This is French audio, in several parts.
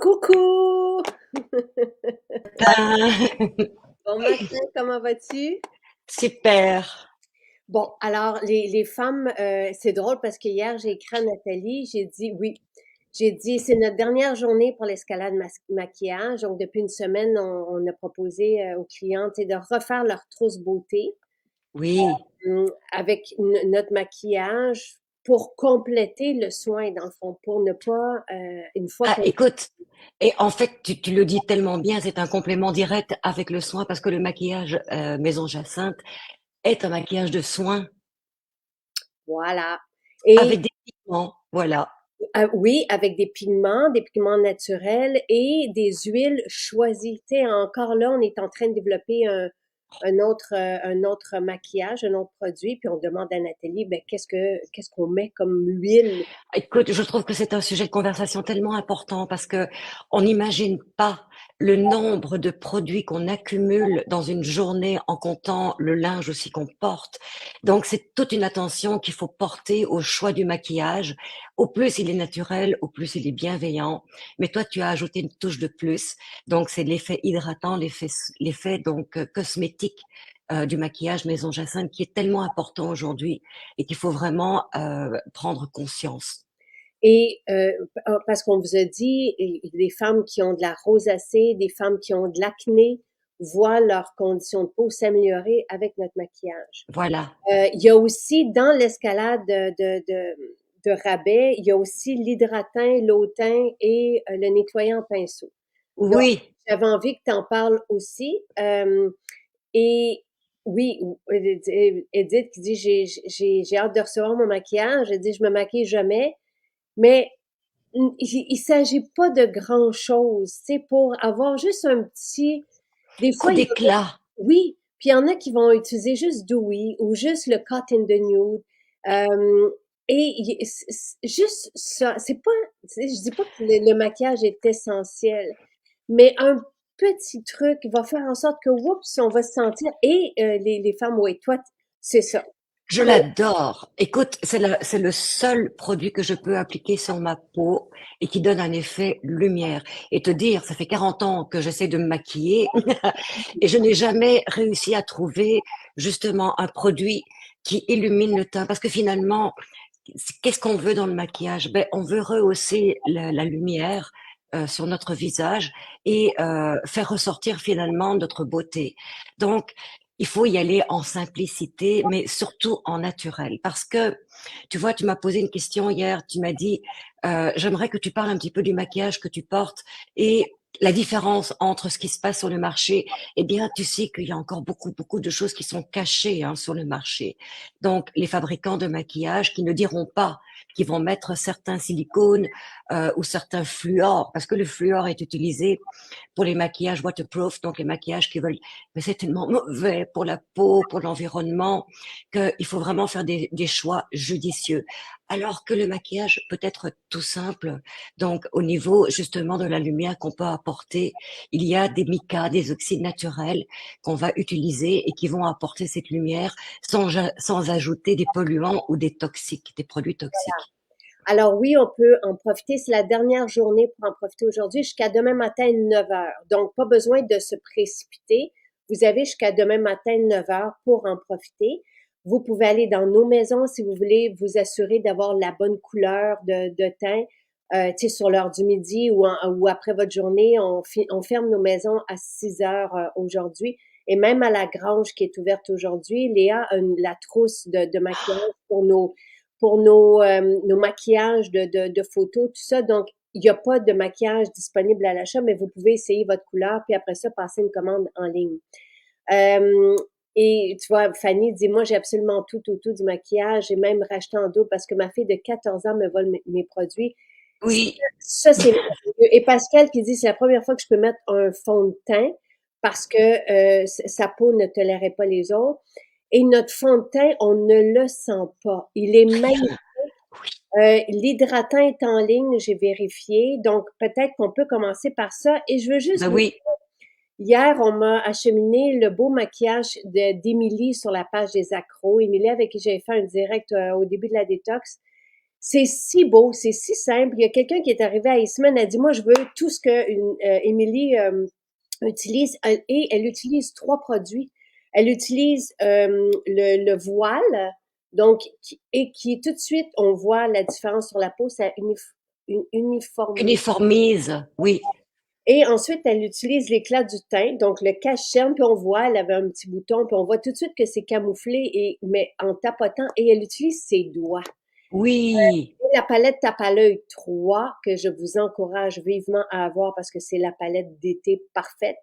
Coucou! Ben, Bon matin, comment vas-tu? super. Bon, alors les femmes, c'est drôle parce que hier j'ai écrit à Nathalie, j'ai dit oui. J'ai dit c'est notre dernière journée pour l'escalade maquillage. Donc depuis une semaine, on a proposé aux clientes de refaire leur trousse beauté Oui. avec notre maquillage pour compléter le soin dans le fond, pour ne pas une fois Ah, qu'on écoute, et en fait, tu le dis tellement bien, c'est un complément direct avec le soin parce que le maquillage Maison Jacinthe est un maquillage de soin voilà. Et avec des pigments. Voilà. Oui, avec des pigments naturels et des huiles choisies. Tu sais, encore là, on est en train de développer un autre maquillage, un autre produit, puis on demande à Nathalie, ben, qu'est-ce qu'on met comme huile? Écoute, je trouve que c'est un sujet de conversation tellement important parce que on n'imagine pas le nombre de produits qu'on accumule dans une journée en comptant le linge aussi qu'on porte. Donc, c'est toute une attention qu'il faut porter au choix du maquillage. Au plus il est naturel, au plus il est bienveillant. Mais toi, tu as ajouté une touche de plus. Donc, c'est l'effet hydratant, l'effet donc cosmétique du maquillage Maison Jacinthe qui est tellement important aujourd'hui et qu'il faut vraiment prendre conscience. Et parce qu'on vous a dit, les femmes qui ont de la rosacée, des femmes qui ont de l'acné, voient leurs conditions de peau s'améliorer avec notre maquillage. Voilà. Il y a aussi dans l'escalade de rabais, il y a aussi l'hydratant, l'eau-teint et le nettoyant pinceau. Donc, Oui, j'avais envie que tu en parles aussi. Et oui, Edith qui dit j'ai hâte de recevoir mon maquillage. Elle dit je me maquille jamais, mais il s'agit pas de grand chose, c'est pour avoir juste un petit. Des coup fois, il y a d'éclat. oui, puis il y en a qui vont utiliser juste Dewy ou juste le Cotton de Nude. Euh, juste ça, c'est pas, je dis pas que le maquillage est essentiel, mais un petit truc va faire en sorte que, oups, on va se sentir, et les femmes, oui, toi, c'est ça. Je l'adore. Écoute, c'est le seul produit que je peux appliquer sur ma peau et qui donne un effet lumière. Et te dire, ça fait 40 ans que j'essaie de me maquiller et je n'ai jamais réussi à trouver justement un produit qui illumine le teint. Parce que finalement, qu'est-ce qu'on veut dans le maquillage? Ben, on veut rehausser la lumière sur notre visage et faire ressortir finalement notre beauté. Donc, il faut y aller en simplicité, mais surtout en naturel. Parce que, tu vois, tu m'as posé une question hier, tu m'as dit, j'aimerais que tu parles un petit peu du maquillage que tu portes et la différence entre ce qui se passe sur le marché. Eh bien, tu sais qu'il y a encore beaucoup de choses qui sont cachées hein, sur le marché. Donc, les fabricants de maquillage qui ne diront pas qu'ils vont mettre certains silicones ou certains fluors, parce que le fluor est utilisé pour les maquillages waterproof, donc les maquillages qui veulent, mais c'est tellement mauvais pour la peau, pour l'environnement, qu'il faut vraiment faire des choix judicieux. Alors que le maquillage peut être tout simple. Donc, au niveau justement de la lumière qu'on peut apporter, il y a des micas, des oxydes naturels qu'on va utiliser et qui vont apporter cette lumière sans ajouter des polluants ou des toxiques, des produits toxiques. Alors oui, on peut en profiter. C'est la dernière journée pour en profiter aujourd'hui jusqu'à demain matin 9 heures. Donc, pas besoin de se précipiter. Vous avez jusqu'à demain matin 9 heures pour en profiter. Vous pouvez aller dans nos maisons si vous voulez vous assurer d'avoir la bonne couleur de teint. Tu sais, sur l'heure du midi ou après votre journée, on ferme nos maisons à 6 heures aujourd'hui. Et même à la grange qui est ouverte aujourd'hui, Léa a la trousse de maquillage pour nos maquillages de photos, tout ça. Donc, il n'y a pas de maquillage disponible à l'achat, mais vous pouvez essayer votre couleur, puis après ça, passer une commande en ligne. Euh, et tu vois, Fanny dit, moi, j'ai absolument tout du maquillage. J'ai même racheté en double parce que ma fille de 14 ans me vole mes produits. Oui, Ça, c'est merveilleux. Et Pascal qui dit, c'est la première fois que je peux mettre un fond de teint parce que sa peau ne tolérait pas les autres. Et notre fond de teint, on ne le sent pas. Il est magnifique. L'hydratant est en ligne, j'ai vérifié. Donc, peut-être qu'on peut commencer par ça. Et je veux juste ben vous oui, hier, on m'a acheminé le beau maquillage d'Émilie sur la page des accros. Émilie, avec qui j'avais fait un direct au début de la détox. C'est si beau, c'est si simple. Il y a quelqu'un qui est arrivé à Eastman, a dit, moi, je veux tout ce que Émilie utilise, et elle utilise trois produits. Elle utilise le voile, donc, et qui tout de suite, on voit la différence sur la peau, ça uniformise. Uniformise, oui, Et ensuite, elle utilise l'éclat du teint, donc le cache-cerne, puis on voit, elle avait un petit bouton, puis on voit tout de suite que c'est camouflé, et mais en tapotant, et elle utilise ses doigts. oui, Et la palette Tape à l'œil 3, que je vous encourage vivement à avoir parce que c'est la palette d'été parfaite.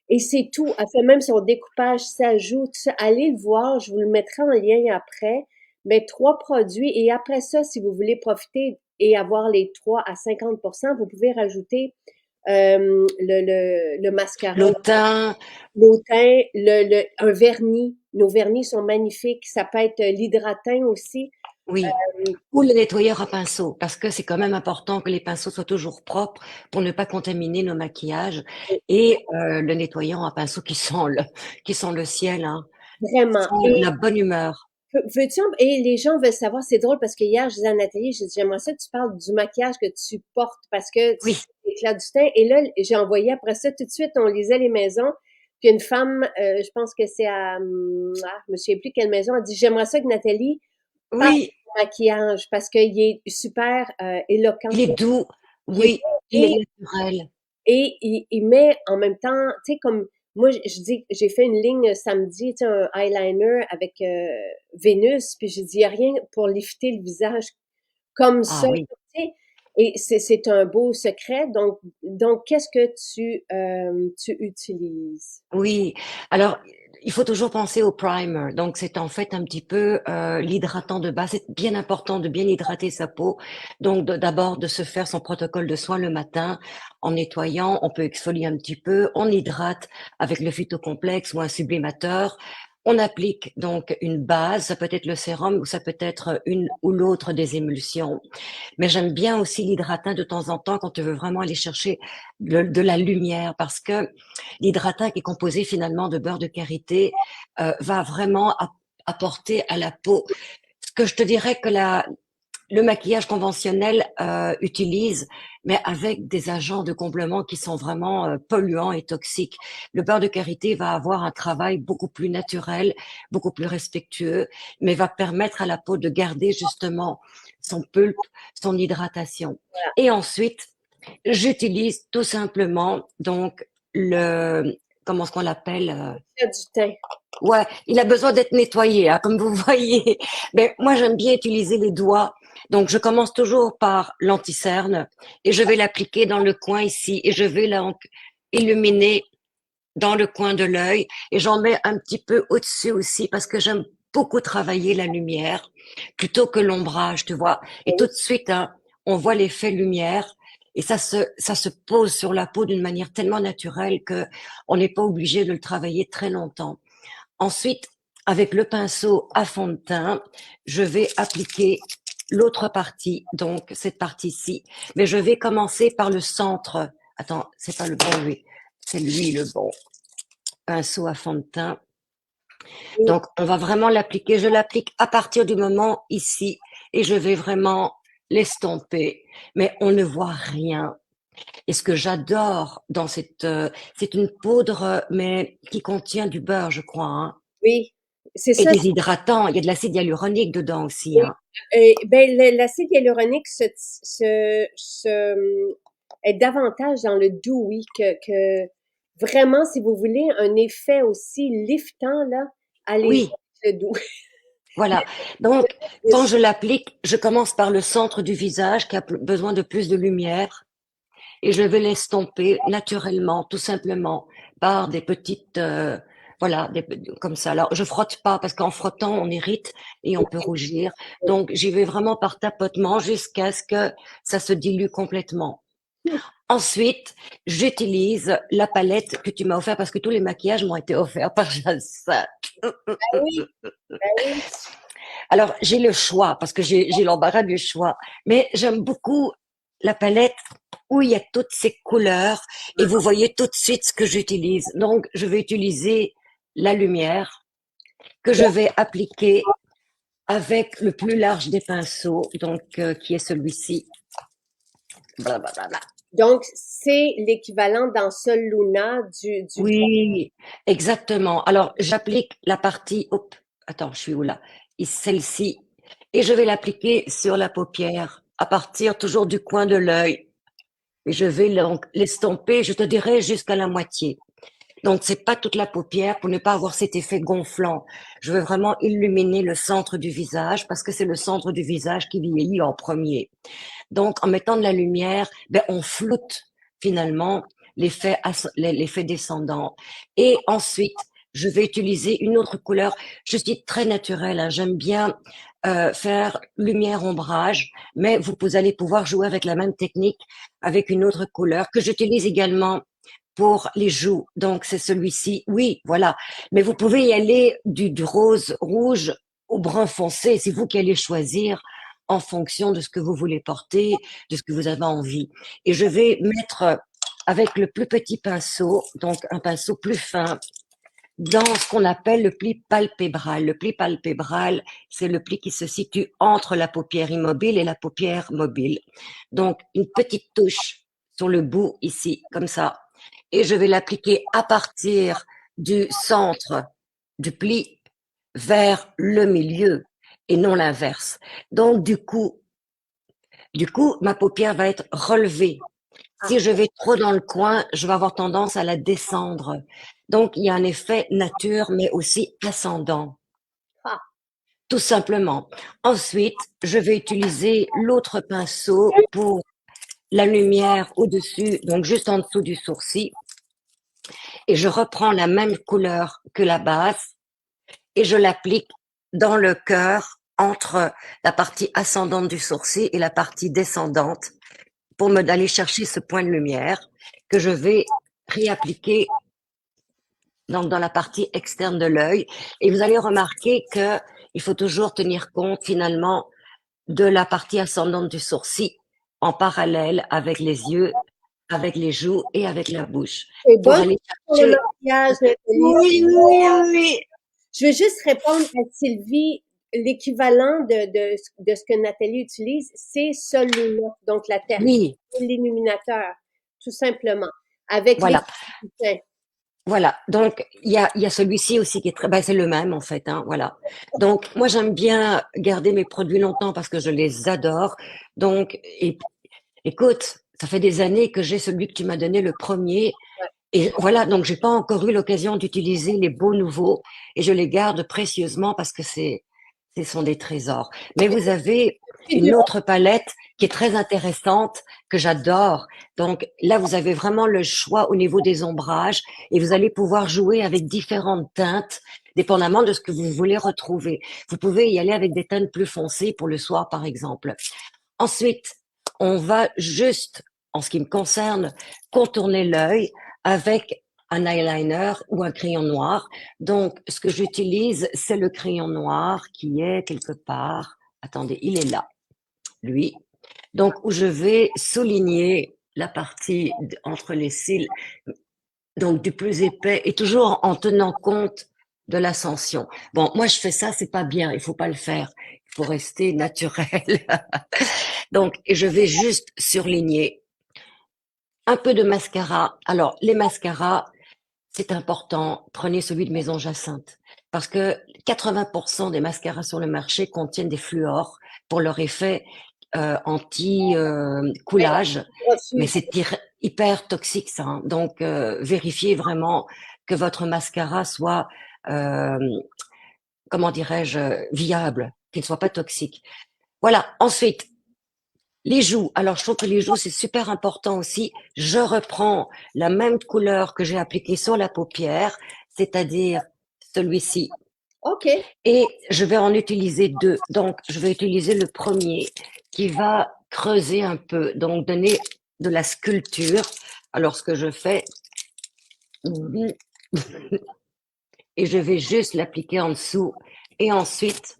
Et c'est tout. Elle fait même son découpage s'ajoute. Allez le voir, je vous le mettrai en lien après. Mais trois produits. Et après ça, si vous voulez profiter et avoir les trois à 50%, vous pouvez rajouter le mascara, l'automne, l'autin, un vernis. Nos vernis sont magnifiques. Ça peut être l'hydratin aussi. oui. Ou le nettoyeur à pinceau, parce que c'est quand même important que les pinceaux soient toujours propres pour ne pas contaminer nos maquillages. Et le nettoyant à pinceau qui sent le ciel, hein, Vraiment. sent la bonne humeur. Veux-tu, et les gens veulent savoir, c'est drôle parce que hier, je disais à Nathalie, j'ai dit, j'aimerais ça que tu parles du maquillage que tu portes parce que Oui, c'est l'éclat du teint. Et là, j'ai envoyé après ça, tout de suite, on lisait les maisons. Puis une femme, je pense que c'est à, je me souviens plus quelle maison, elle dit, j'aimerais ça que Nathalie parle oui, du maquillage parce qu'il est super éloquent. il est doux, Il est oui, beau il est naturel. et il met en même temps, tu sais, comme moi, je dis, j'ai fait une ligne samedi, tu sais, un eyeliner avec Vénus, puis j'ai dit, il n'y a rien pour lifter le visage comme Ah ça, oui. tu sais. Et c'est un beau secret. Donc qu'est-ce que tu utilises? Oui, alors il faut toujours penser au primer. Donc c'est en fait un petit peu l'hydratant de base. C'est bien important de bien hydrater sa peau. Donc d'abord de se faire son protocole de soin le matin en nettoyant. On peut exfolier un petit peu. On hydrate avec le phytocomplexe ou un sublimateur. On applique donc une base. Ça peut être le sérum ou ça peut être une ou l'autre des émulsions. Mais j'aime bien aussi l'hydratin de temps en temps quand tu veux vraiment aller chercher de la lumière parce que l'hydratin qui est composé finalement de beurre de karité va vraiment apporter à la peau ce que je te dirais que le maquillage conventionnel utilise, mais avec des agents de comblement qui sont vraiment polluants et toxiques. Le beurre de karité va avoir un travail beaucoup plus naturel, beaucoup plus respectueux, mais va permettre à la peau de garder justement son pulpe, son hydratation. Et ensuite, j'utilise tout simplement donc le comment est-ce qu'on l'appelle Il y a du teint. Ouais, il a besoin d'être nettoyé, hein, comme vous voyez. Mais moi, j'aime bien utiliser les doigts. Donc, je commence toujours par l'anti-cerne et je vais l'appliquer dans le coin ici et je vais donc illuminer dans le coin de l'œil et j'en mets un petit peu au-dessus aussi parce que j'aime beaucoup travailler la lumière plutôt que l'ombrage, tu vois. Et tout de suite, hein, on voit l'effet lumière et ça se pose sur la peau d'une manière tellement naturelle que on n'est pas obligé de le travailler très longtemps. Ensuite, avec le pinceau à fond de teint, je vais appliquer l'autre partie, donc cette partie-ci. Mais je vais commencer par le centre. Attends, c'est pas le bon lui. C'est lui le bon. Pinceau à fond de teint. Oui, Donc, on va vraiment l'appliquer. Je l'applique à partir du moment ici et je vais vraiment l'estomper. Mais on ne voit rien. Et ce que j'adore dans c'est une poudre, mais qui contient du beurre, je crois, hein. oui, c'est Et ça. des hydratants, il y a de l'acide hyaluronique dedans aussi, Oui. hein. Ben, l'acide hyaluronique est davantage dans le doux, oui, que vraiment, si vous voulez un effet aussi liftant, là, allez-y Oui, avec le doux. voilà. Donc, quand je l'applique, je commence par le centre du visage qui a besoin de plus de lumière et je vais l'estomper naturellement, tout simplement, par des petites, voilà, comme ça. Alors, je frotte pas parce qu'en frottant, on irrite et on peut rougir. Donc, j'y vais vraiment par tapotement jusqu'à ce que ça se dilue complètement. Ensuite, j'utilise la palette que tu m'as offerte parce que tous les maquillages m'ont été offerts par Jacinthe. Ah oui, ben oui, Alors, j'ai le choix parce que j'ai l'embarras du choix, mais j'aime beaucoup la palette où il y a toutes ces couleurs et vous voyez tout de suite ce que j'utilise. Donc, je vais utiliser la lumière que je vais appliquer avec le plus large des pinceaux, donc qui est celui-ci. Blablabla. Donc, c'est l'équivalent dans Sol Luna du Oui, exactement. Alors, j'applique la partie, hop, attends, je suis où là? Celle-ci. Et je vais l'appliquer sur la paupière à partir toujours du coin de l'œil. Et je vais donc l'estomper, je te dirais, jusqu'à la moitié. Donc, c'est pas toute la paupière pour ne pas avoir cet effet gonflant. Je veux vraiment illuminer le centre du visage parce que c'est le centre du visage qui vieillit en premier. Donc, en mettant de la lumière, ben, on floute finalement l'effet descendant. Et ensuite, je vais utiliser une autre couleur. Je suis très naturelle, hein. J'aime bien faire lumière-ombrage, mais vous allez pouvoir jouer avec la même technique avec une autre couleur que j'utilise également pour les joues. Donc, c'est celui-ci. Oui, voilà. Mais vous pouvez y aller du rose rouge au brun foncé. C'est vous qui allez choisir en fonction de ce que vous voulez porter, de ce que vous avez envie. Et je vais mettre avec le plus petit pinceau, donc un pinceau plus fin, dans ce qu'on appelle le pli palpébral. Le pli palpébral, c'est le pli qui se situe entre la paupière immobile et la paupière mobile. Donc, une petite touche sur le bout ici, comme ça. Et je vais l'appliquer à partir du centre du pli vers le milieu et non l'inverse. Donc, du coup, ma paupière va être relevée. Si je vais trop dans le coin, je vais avoir tendance à la descendre. Donc, il y a un effet nature, mais aussi ascendant, Ah, tout simplement. Ensuite, je vais utiliser l'autre pinceau pour la lumière au-dessus, donc juste en dessous du sourcil, et je reprends la même couleur que la base et je l'applique dans le cœur entre la partie ascendante du sourcil et la partie descendante pour me d'aller chercher ce point de lumière que je vais réappliquer donc dans la partie externe de l'œil. Et vous allez remarquer que il faut toujours tenir compte finalement de la partie ascendante du sourcil en parallèle avec les yeux, avec les joues et avec la bouche c'est pour bon aller pour le chercher. maquillage, Nathalie. Oui, oui, oui. Je vais juste répondre à Sylvie. L'équivalent de ce que Nathalie utilise, c'est Sol Luna, donc la terre, Oui, l'illuminateur, tout simplement, avec les voilà. Voilà, donc il y a celui-ci aussi qui est très, ben, c'est le même en fait, hein, voilà. Donc moi j'aime bien garder mes produits longtemps parce que je les adore. Donc écoute, ça fait des années que j'ai celui que tu m'as donné le premier et voilà, donc j'ai pas encore eu l'occasion d'utiliser les beaux nouveaux et je les garde précieusement parce que ce sont des trésors. Mais vous avez une autre palette qui est très intéressante que j'adore. Donc là, vous avez vraiment le choix au niveau des ombrages et vous allez pouvoir jouer avec différentes teintes dépendamment de ce que vous voulez retrouver. Vous pouvez y aller avec des teintes plus foncées pour le soir, par exemple. Ensuite, on va juste, en ce qui me concerne, contourner l'œil avec un eyeliner ou un crayon noir. Donc, ce que j'utilise, c'est le crayon noir qui est quelque part. Attendez, il est là, lui. Donc, où je vais souligner la partie entre les cils, donc du plus épais, et toujours en tenant compte de l'ascension. Bon, moi, je fais ça, c'est pas bien, il faut pas le faire. Il faut rester naturel. Donc, je vais juste surligner un peu de mascara. Alors, les mascaras, c'est important. Prenez celui de Maison Jacinthe. Parce que 80% des mascaras sur le marché contiennent des fluors pour leur effet anti-coulage. Mais refus. c'est hyper toxique, ça, hein. Donc, vérifiez vraiment que votre mascara soit, euh, comment dirais-je, viable, qu'il ne soit pas toxique. Voilà. Ensuite, les joues. Alors, je trouve que les joues, c'est super important aussi. Je reprends la même couleur que j'ai appliquée sur la paupière, c'est-à-dire celui-ci. OK. Et je vais en utiliser deux. Donc, je vais utiliser le premier qui va creuser un peu, donc donner de la sculpture. Alors, ce que je fais, et je vais juste l'appliquer en dessous. Et ensuite,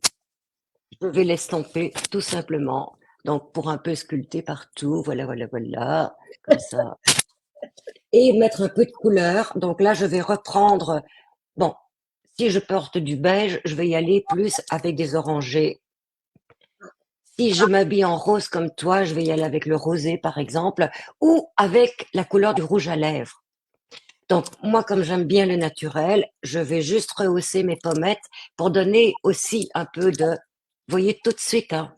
je vais l'estomper tout simplement. Donc, pour un peu sculpter partout. Voilà, voilà, voilà. Comme ça. Et mettre un peu de couleur. Donc là, je vais reprendre, bon, Si je porte du beige, je vais y aller plus avec des orangés. Si je m'habille en rose comme toi, je vais y aller avec le rosé, par exemple, ou avec la couleur du rouge à lèvres. Donc, moi, comme j'aime bien le naturel, je vais juste rehausser mes pommettes pour donner aussi un peu de, vous voyez, tout de suite, hein.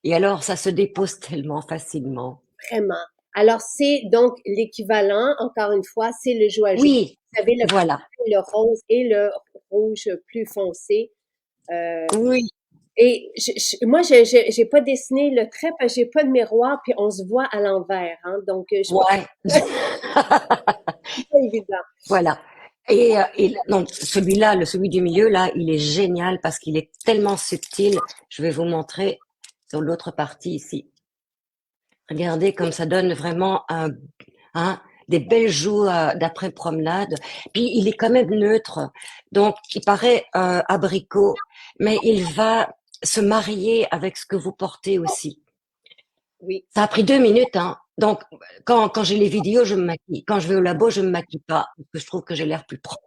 Et alors, ça se dépose tellement facilement. Vraiment. Alors, c'est donc l'équivalent, encore une fois, c'est le jour à jour. Oui, Vous avez voilà. le rose et le rouge plus foncé. Euh, Oui, et moi, j'ai pas dessiné le trait parce que j'ai pas de miroir, puis on se voit à l'envers, hein, donc je suis ouais. pas évident. Voilà. Non, celui-là, celui du milieu, là, il est génial parce qu'il est tellement subtil. Je vais vous montrer sur l'autre partie ici. Regardez comme ça donne vraiment des belles joues d'après-promenade. Puis il est quand même neutre. Donc, il paraît abricot, mais il va se marier avec ce que vous portez aussi. Oui. Ça a pris 2 minutes, hein. Donc, quand j'ai les vidéos, je me maquille. Quand je vais au labo, je me maquille pas, parce que je trouve que j'ai l'air plus propre,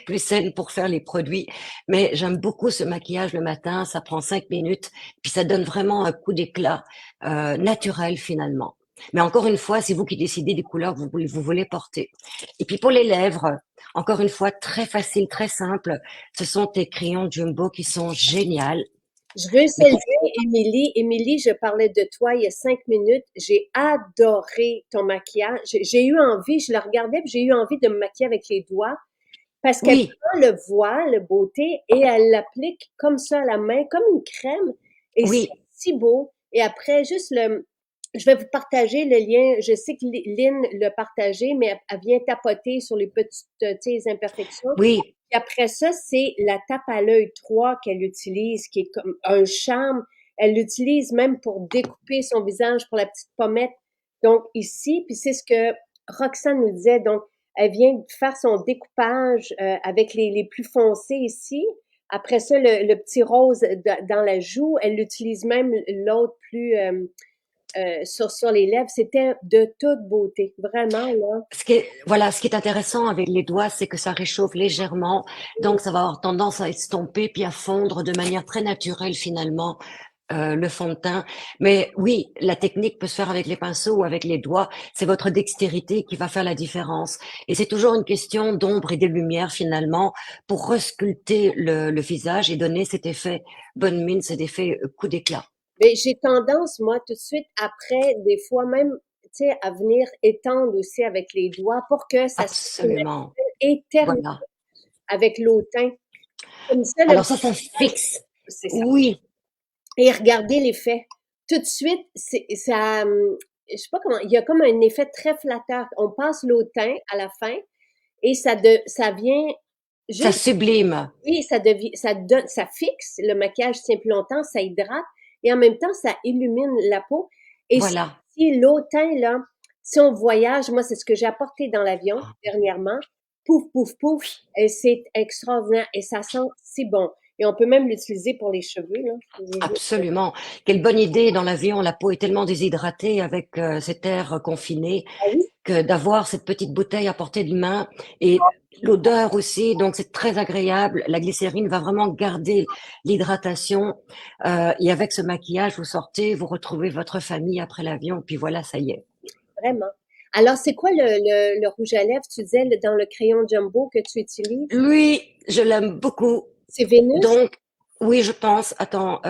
plus saine pour faire les produits. Mais j'aime beaucoup ce maquillage le matin. Ça prend 5 minutes, puis ça donne vraiment un coup d'éclat naturel finalement. Mais encore une fois, c'est vous qui décidez des couleurs que vous voulez porter. Et puis pour les lèvres, encore une fois, très facile, très simple. Ce sont tes crayons Jumbo qui sont géniales, Je veux mais qui, saluer Émilie. Émilie, je parlais de toi il y a 5 minutes. J'ai adoré ton maquillage. J'ai eu envie, je la regardais, puis j'ai eu envie de me maquiller avec les doigts parce qu'elle oui, prend le voile, beauté, et elle l'applique comme ça à la main, comme une crème. Et c'est oui, si beau. Et après, juste je vais vous partager le lien. Je sais que Lynn l'a partagé, mais elle vient tapoter sur les petites, tu sais, les imperfections. oui, Puis après ça, c'est la tape à l'œil 3 qu'elle utilise, qui est comme un charme. Elle l'utilise même pour découper son visage pour la petite pommette. Donc ici, puis c'est ce que Roxane nous disait. Donc, elle vient de faire son découpage avec les plus foncés ici. Après ça, le petit rose dans la joue. Elle utilise même l'autre plus sur les lèvres. C'était de toute beauté. Vraiment, là. voilà, ce qui est intéressant avec les doigts, c'est que ça réchauffe légèrement, donc ça va avoir tendance à estomper puis à fondre de manière très naturelle finalement le fond de teint. Mais oui, la technique peut se faire avec les pinceaux ou avec les doigts. C'est votre dextérité qui va faire la différence. Et c'est toujours une question d'ombre et de lumière finalement pour resculpter le visage et donner cet effet bonne mine, cet effet coup d'éclat. Mais j'ai tendance, moi, tout de suite après, des fois même, tu sais, à venir étendre aussi avec les doigts pour que ça soit Absolument. et terminer Voilà. avec l'autain. Comme ça, le Alors ça fixe. c'est ça. Oui, Et regardez l'effet. Tout de suite, c'est ça, je sais pas comment, il y a comme un effet très flatteur. On passe l'autain à la fin et ça vient ça juste, sublime. oui, ça devient, ça donne, ça fixe, le maquillage tient plus longtemps, ça hydrate et en même temps, ça illumine la peau. Et Voilà. si l'autain, là, si on voyage, moi, c'est ce que j'ai apporté dans l'avion dernièrement. Pouf, pouf, pouf, et c'est extraordinaire et ça sent si bon. Et on peut même l'utiliser pour les cheveux, là. Absolument. Quelle bonne idée dans l'avion. La peau est tellement déshydratée avec cet air confiné Ah oui, que d'avoir cette petite bouteille à portée de main et l'odeur aussi. Donc c'est très agréable. La glycérine va vraiment garder l'hydratation. Et avec ce maquillage, vous sortez, vous retrouvez votre famille après l'avion. Puis voilà, ça y est. vraiment. Alors, c'est quoi le rouge à lèvres, tu disais, dans le crayon Jumbo que tu utilises? Lui, je l'aime beaucoup. C'est Vénus? Donc oui, je pense. Attends.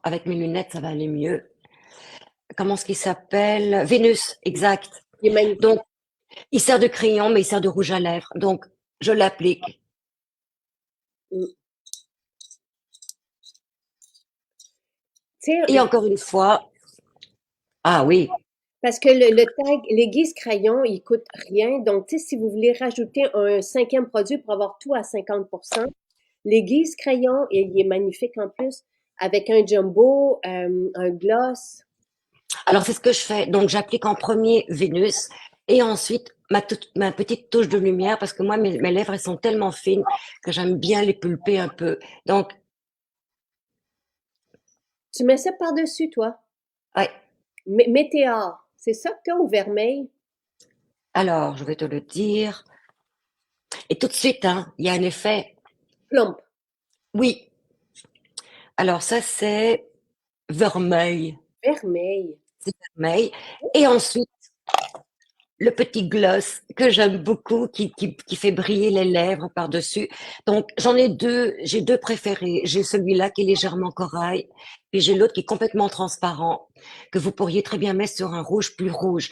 Avec mes lunettes, ça va aller mieux. Comment est-ce qu'il s'appelle? Vénus, exact. Il est magnifique. Donc, il sert de crayon, mais il sert de rouge à lèvres. Donc, je l'applique. Mm. Tu Et sais, encore une fois, ah oui. parce que le tag, l'aiguise crayon, il coûte rien. Donc, tu sais, si vous voulez rajouter un cinquième produit pour avoir tout à 50%, l'aiguise crayon, il est magnifique en plus, avec un jumbo, un gloss. Alors, c'est ce que je fais. Donc, j'applique en premier Vénus et ensuite ma petite touche de lumière parce que moi, mes lèvres, elles sont tellement fines que j'aime bien les pulper un peu. Donc, Tu mets ça par-dessus, toi. ouais. Météor, c'est ça que tu as au vermeil? Alors, je vais te le dire. Et tout de suite, hein, il y a un effet. Plump. Oui. Alors ça, c'est vermeil. Vermeil. C'est vermeil. Et ensuite, le petit gloss que j'aime beaucoup, qui fait briller les lèvres par-dessus. Donc, j'en ai deux, j'ai deux préférés. J'ai celui-là qui est légèrement corail, puis j'ai l'autre qui est complètement transparent, que vous pourriez très bien mettre sur un rouge plus rouge.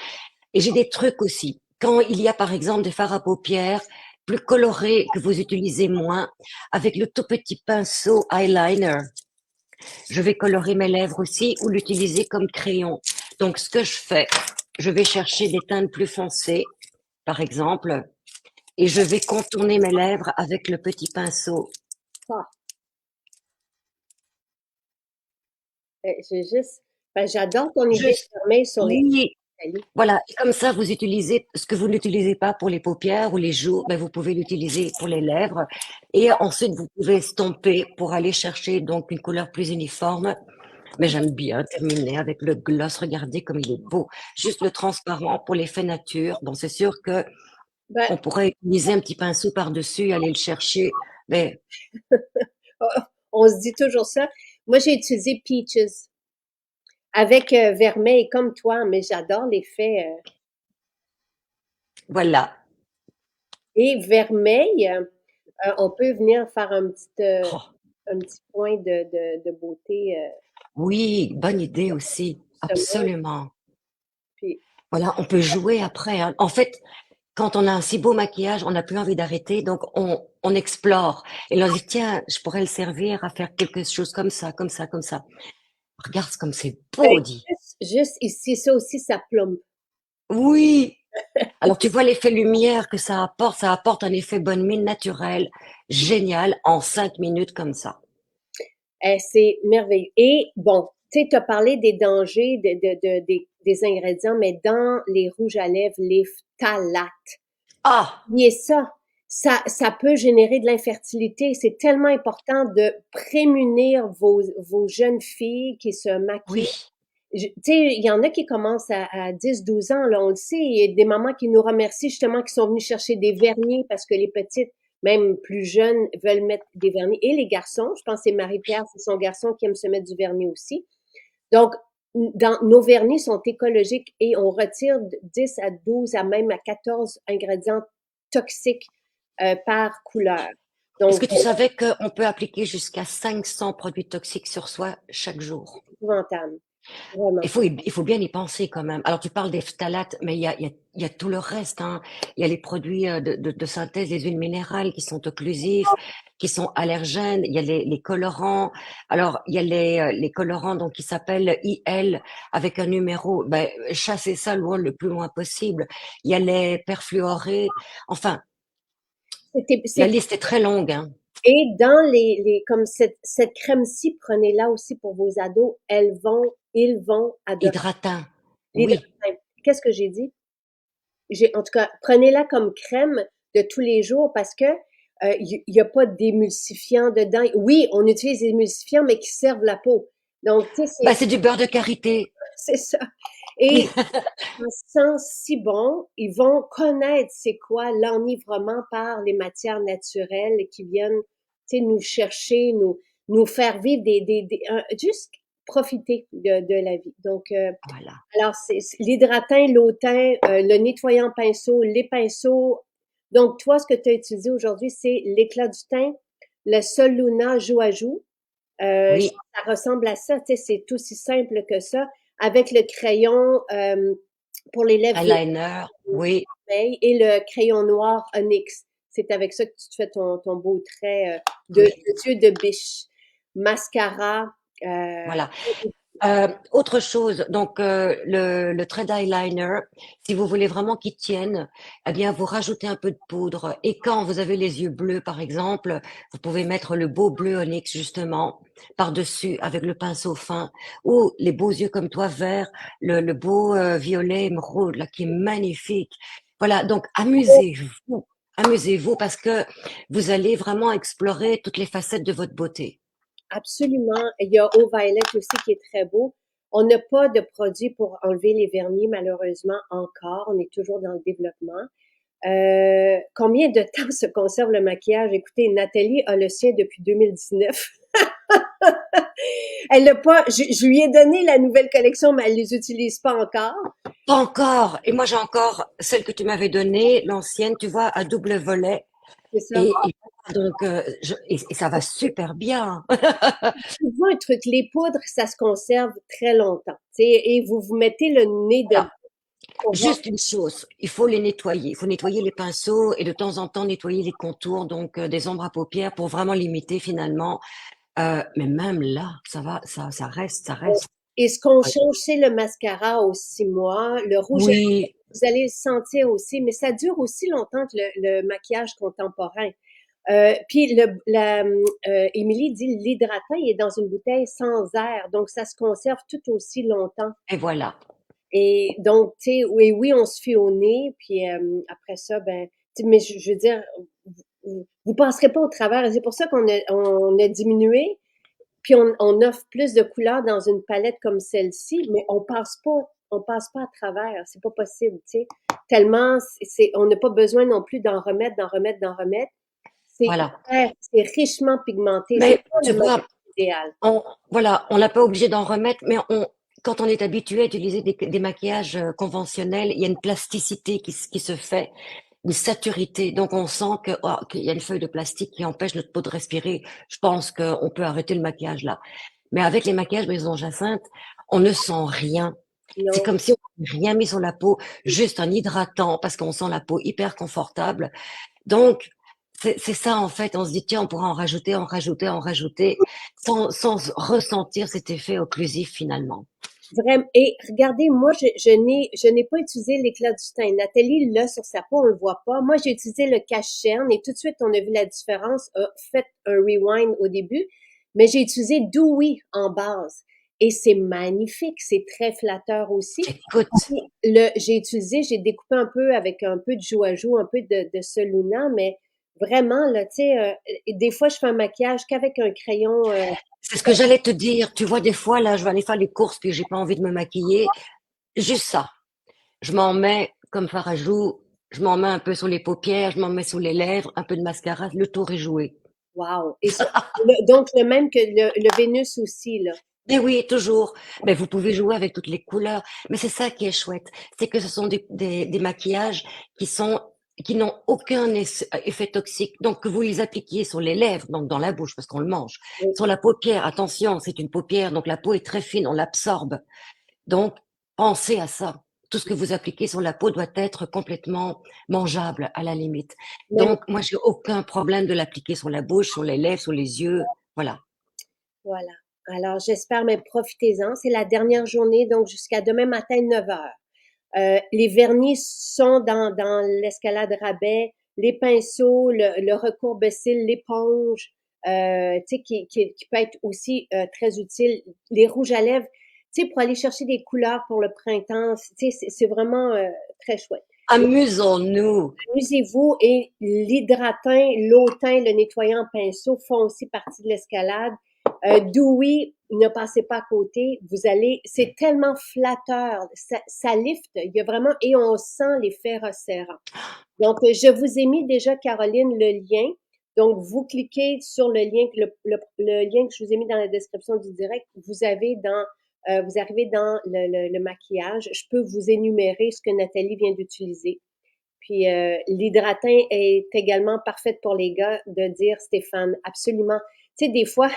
Et j'ai des trucs aussi. Quand il y a, par exemple, des fards à paupières plus colorés que vous utilisez moins, avec le tout petit pinceau eyeliner, je vais colorer mes lèvres aussi ou l'utiliser comme crayon. Donc, ce que je fais, je vais chercher des teintes plus foncées, par exemple, et je vais contourner mes lèvres avec le petit pinceau. Ah, j'ai juste, ben, j'adore ton idée Juste, de vermeil sur les oui, Nathalie. voilà. Et comme ça, vous utilisez ce que vous n'utilisez pas pour les paupières ou les joues, ben vous pouvez l'utiliser pour les lèvres. Et ensuite, vous pouvez estomper pour aller chercher donc une couleur plus uniforme. Mais j'aime bien terminer avec le gloss. Regardez comme il est beau. Juste le transparent pour l'effet nature. Bon, c'est sûr que Ben, on pourrait utiliser un petit pinceau par-dessus, aller le chercher. Mais on se dit toujours ça. Moi, j'ai utilisé Peaches avec vermeil comme toi, mais j'adore l'effet. voilà. Et vermeil, on peut venir faire Oh, un petit point de beauté oui, bonne idée aussi. justement. Absolument. Puis, Voilà, on peut jouer après, hein. En fait, quand on a un si beau maquillage, on n'a plus envie d'arrêter, donc on explore. Et on se dit, tiens, je pourrais le servir à faire quelque chose comme ça, comme ça, comme ça. Regarde comme c'est ben, beau, dit. juste ici, ça aussi, ça plombe. Oui. Alors tu vois l'effet lumière que ça apporte un effet bonne mine naturel, génial, en 5 minutes comme ça. C'est merveilleux. Et bon, tu sais, tu as parlé des dangers des ingrédients, mais dans les rouges à lèvres, les phtalates, Ah, oubliez ça. Ça peut générer de l'infertilité. C'est tellement important de prémunir vos jeunes filles qui se maquillent. oui, Tu sais, il y en a qui commencent à 10, 12 ans, là, on le sait. Il y a des mamans qui nous remercient justement, qui sont venues chercher des vernis parce que les petites, même plus jeunes, veulent mettre des vernis. Et les garçons, je pense que c'est Marie-Pierre, c'est son garçon qui aime se mettre du vernis aussi. Donc, nos vernis sont écologiques et on retire 10 à 12 à même à 14 ingrédients toxiques par couleur. est-ce Donc, que tu savais qu'on peut appliquer jusqu'à 500 produits toxiques sur soi chaque jour? c'est épouvantable, vraiment. Il faut bien y penser quand même. Alors tu parles des phtalates, mais il y a tout le reste, hein. Il y a les produits de synthèse, les huiles minérales qui sont occlusifs, qui sont allergènes. Il y a les colorants. Alors il y a les colorants donc qui s'appellent IL avec un numéro. Ben chassez ça loin le plus loin possible. Il y a les perfluorés. Enfin, la C'est liste est très longue, hein. Et dans comme cette crème-ci, prenez-la aussi pour vos ados. Ils vont adorer. Hydratant, oui. L'hydratin. Qu'est-ce que j'ai dit? En tout cas, prenez-la comme crème de tous les jours parce que il y a pas d'émulsifiant dedans. Oui, on utilise des émulsifiants, mais qui servent la peau. Donc, tu sais, Bah c'est du beurre de karité. c'est ça. Et ça sent si bon, ils vont connaître c'est quoi l'enivrement par les matières naturelles qui viennent, tu sais, nous chercher, nous faire vivre juste profiter de la vie. Donc, Voilà. alors c'est l'hydratant, l'autain, le nettoyant pinceau, les pinceaux. Donc, toi, ce que tu as utilisé aujourd'hui, c'est l'éclat du teint, le Sol Luna joue à joue. Oui. Ça ressemble à ça, tu sais, c'est aussi simple que ça. Avec le crayon pour les lèvres Eyeliner, oui. et le crayon noir Onyx. C'est avec ça que tu te fais ton beau trait Oui. de yeux de biche. Mascara. Euh, Voilà. Autre chose, donc le trait d'eyeliner, si vous voulez vraiment qu'il tienne, eh bien vous rajoutez un peu de poudre. Et quand vous avez les yeux bleus, par exemple, vous pouvez mettre le beau bleu onyx justement par-dessus avec le pinceau fin, ou les beaux yeux comme toi verts, le beau violet émeraude là qui est magnifique. Voilà, donc amusez-vous, amusez-vous parce que vous allez vraiment explorer toutes les facettes de votre beauté. Absolument. Il y a Eau Violet aussi qui est très beau. On n'a pas de produit pour enlever les vernis, malheureusement, encore. On est toujours dans le développement. Combien de temps se conserve le maquillage? Écoutez, Nathalie a le sien depuis 2019. Elle l'a pas, je lui ai donné la nouvelle collection, mais elle les utilise pas encore. Pas encore. Et moi, j'ai encore celle que tu m'avais donnée, l'ancienne, tu vois, à double volet. C'est ça. Et ça va super bien. Tu vois un truc, les poudres, ça se conserve très longtemps. Tu sais, et vous mettez le nez dedans Voilà. pour voir. Juste une chose, il faut les nettoyer. Il faut nettoyer les pinceaux et de temps en temps nettoyer les contours, des ombres à paupières pour vraiment limiter finalement. Mais même là, ça va, ça reste, ça reste. Et ce qu'on Ouais. change, c'est le mascara aux 6 mois, le rouge à lèvres, Oui, vous allez le sentir aussi, mais ça dure aussi longtemps que le maquillage contemporain. Puis Émilie dit l'hydratant il est dans une bouteille sans air, donc ça se conserve tout aussi longtemps. et voilà. Et donc, tu sais, oui, oui, on se fie au nez, puis après ça, ben, tu sais, mais je veux dire, vous passerez pas au travers. C'est pour ça qu'on a diminué, puis on offre plus de couleurs dans une palette comme celle-ci, mais on passe pas à travers. C'est pas possible, tu sais. Tellement, on n'a pas besoin non plus d'en remettre, d'en remettre, d'en remettre. C'est Voilà. c'est richement pigmenté. C'est Mais pas tu le maquillage vois, idéal. on n'a pas obligé d'en remettre, quand on est habitué à utiliser des maquillages conventionnels, il y a une plasticité qui se fait, une saturité. Donc on sent qu'il y a une feuille de plastique qui empêche notre peau de respirer. Je pense qu'on peut arrêter le maquillage là. Mais avec les maquillages Maison Jacinthe, on ne sent rien. C'est Non. comme si on n'avait rien mis sur la peau, juste un hydratant parce qu'on sent la peau hyper confortable. Donc, c'est ça en fait, on se dit tiens, on pourra en rajouter, en rajouter, en rajouter, sans ressentir cet effet occlusif finalement. Vraiment. Et regardez, moi, je n'ai pas utilisé l'éclat du teint. Nathalie l'a sur sa peau, on le voit pas. Moi, j'ai utilisé le cache-cerne et tout de suite, on a vu la différence. Fait un rewind au début, mais j'ai utilisé Dewy en base. Et c'est magnifique, c'est très flatteur aussi. Écoute, J'ai découpé un peu avec un peu de joue à joue, un peu de ce Luna, mais vraiment, là, tu sais, des fois, je fais un maquillage qu'avec un crayon. c'est ce que j'allais te dire. Tu vois, des fois là, je vais aller faire les courses puis j'ai pas envie de me maquiller. Juste ça. Je m'en mets comme fard à joues, je m'en mets un peu sur les paupières, je m'en mets sur les lèvres, un peu de mascara, le tour est joué. Wow! Et donc, le même que le Vénus aussi, là. Mais oui, toujours. Mais vous pouvez jouer avec toutes les couleurs. Mais c'est ça qui est chouette. C'est que ce sont des maquillages qui sont, qui n'ont aucun effet toxique. Donc, que vous les appliquiez sur les lèvres, donc dans la bouche, parce qu'on le mange. Oui. Sur la paupière, attention, c'est une paupière, donc la peau est très fine, on l'absorbe. Donc, pensez à ça. Tout ce que vous appliquez sur la peau doit être complètement mangeable, à la limite. Même, Donc, moi, j'ai aucun problème de l'appliquer sur la bouche, sur les lèvres, sur les yeux. Voilà. voilà. Alors, j'espère, mais profitez-en. C'est la dernière journée, donc jusqu'à demain matin, 9 heures. Les vernis sont dans l'escalade rabais, les pinceaux, le recourbe-cils, l'éponge, tu sais, qui peut être aussi très utile. Les rouges à lèvres, tu sais, pour aller chercher des couleurs pour le printemps, tu sais, c'est vraiment très chouette. Amusons-nous. Amusez-vous et l'hydratant, l'eau-teint, le nettoyant pinceau font aussi partie de l'escalade. Dewy, ne passez pas à côté. Vous allez, c'est tellement flatteur, ça lift. Il y a vraiment, et on sent l'effet resserrant. Donc, je vous ai mis déjà, Caroline, le lien. Donc, vous cliquez sur le lien, le lien que je vous ai mis dans la description du direct. Vous arrivez dans le maquillage. Je peux vous énumérer ce que Nathalie vient d'utiliser. Puis l'hydratin est également parfaite pour les gars de dire, Stéphane, absolument. Tu sais, des fois,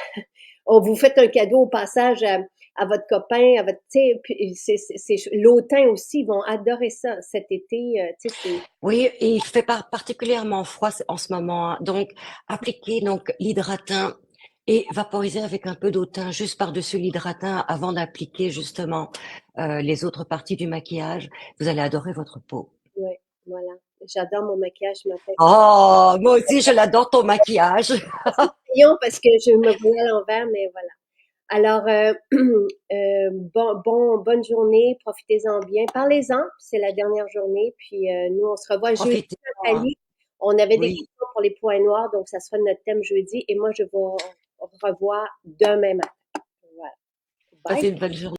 on vous fait un cadeau au passage à votre copain, à votre, tu sais, puis l'automne aussi, ils vont adorer ça cet été. Tu sais, Oui, et il fait particulièrement froid en ce moment, hein. Donc, appliquez donc l'hydratin et vaporiser avec un peu d'eau de teint juste par-dessus l'hydratin avant d'appliquer justement les autres parties du maquillage. Vous allez adorer votre peau. ouais, voilà. J'adore mon maquillage ce matin. Oh, moi aussi, je l'adore ton maquillage. C'est crayon parce que je me voyais à l'envers, mais voilà. Alors, bonne journée, profitez-en bien. Parlez-en, c'est la dernière journée, puis nous, on se revoit jeudi, Profitez-en. Nathalie. On avait des Oui, questions pour les points noirs, donc ça sera notre thème jeudi, et moi, je vous revois demain matin. Voilà. passez Bye. une bonne journée.